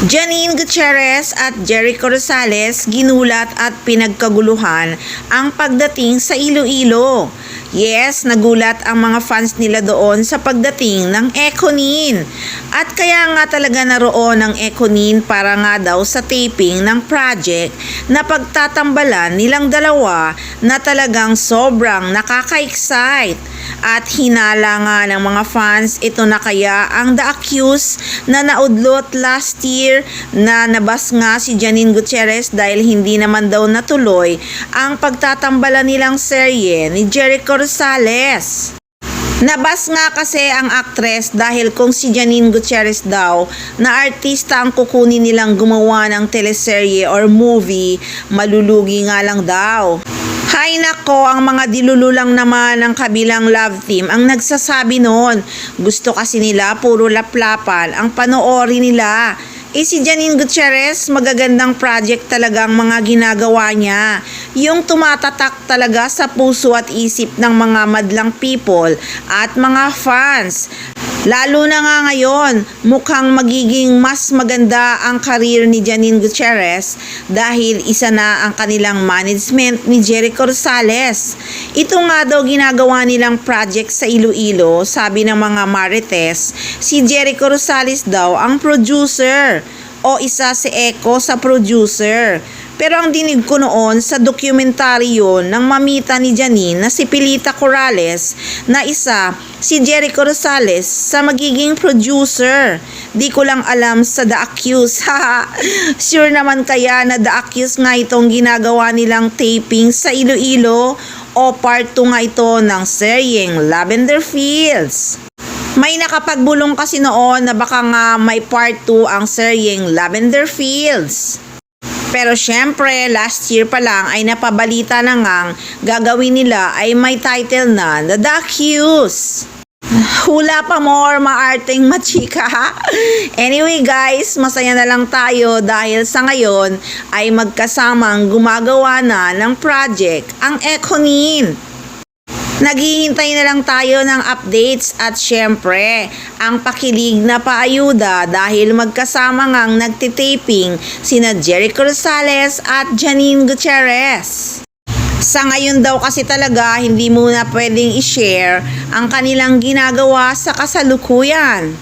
Janine Gutierrez at Jericho Rosales ginulat at pinagkaguluhan ang pagdating sa Iloilo. Yes, nagulat ang mga fans nila doon sa pagdating ng Ekonin. At kaya nga talaga naroon ang Ekonin para nga daw sa taping ng project na pagtatambalan nilang dalawa na talagang sobrang nakaka-excite. At hinala nga ng mga fans, ito na kaya ang The Accused na naudlot last year na nabas nga si Janine Gutierrez dahil hindi naman daw natuloy ang pagtatambalan nilang serye ni Jericho Rosales. Nabas nga kasi ang aktres dahil kung si Janine Gutierrez daw na artista ang kukunin nilang gumawa ng teleserye or movie, malulugi nga lang daw. Hay nako, ang mga dilululang naman ng kabilang love team ang nagsasabi noon. Gusto kasi nila puro laplapan ang panoorin nila. Si Janine Gutierrez, magagandang project talaga ang mga ginagawa niya. Yung tumatatak talaga sa puso at isip ng mga madlang people at mga fans. Lalo na nga ngayon, mukhang magiging mas maganda ang career ni Janine Gutierrez dahil isa na ang kanilang management ni Jericho Rosales. Ito nga daw ginagawa nilang project sa Iloilo, sabi ng mga Marites, si Jericho Rosales daw ang producer o isa si Echo sa producer. Pero ang dinig ko noon sa dokumentaryo yun ng mamita ni Janine na si Pilita Corrales na isa si Jericho Rosales sa magiging producer. Di ko lang alam sa The Accused. Sure naman kaya na The Accused nga itong ginagawa nilang taping sa Iloilo o part 2 nga ito ng seryeng Lavender Fields. May nakapagbulong kasi noon na baka nga may part 2 ang seryeng Lavender Fields. Pero syempre, last year pa lang ay napabalita na ngang gagawin nila ay may title na The Accused. Hula pa more, maarteng machika. Anyway guys, masaya na lang tayo dahil sa ngayon ay magkasamang gumagawa na ng project ang Ekonin. Naghihintay na lang tayo ng updates at syempre, ang pakilig na paayuda dahil magkasama ngang nagtitaping sina Jericho Rosales at Janine Gutierrez. Sa ngayon daw kasi talaga hindi muna pwedeng i-share ang kanilang ginagawa sa kasalukuyan.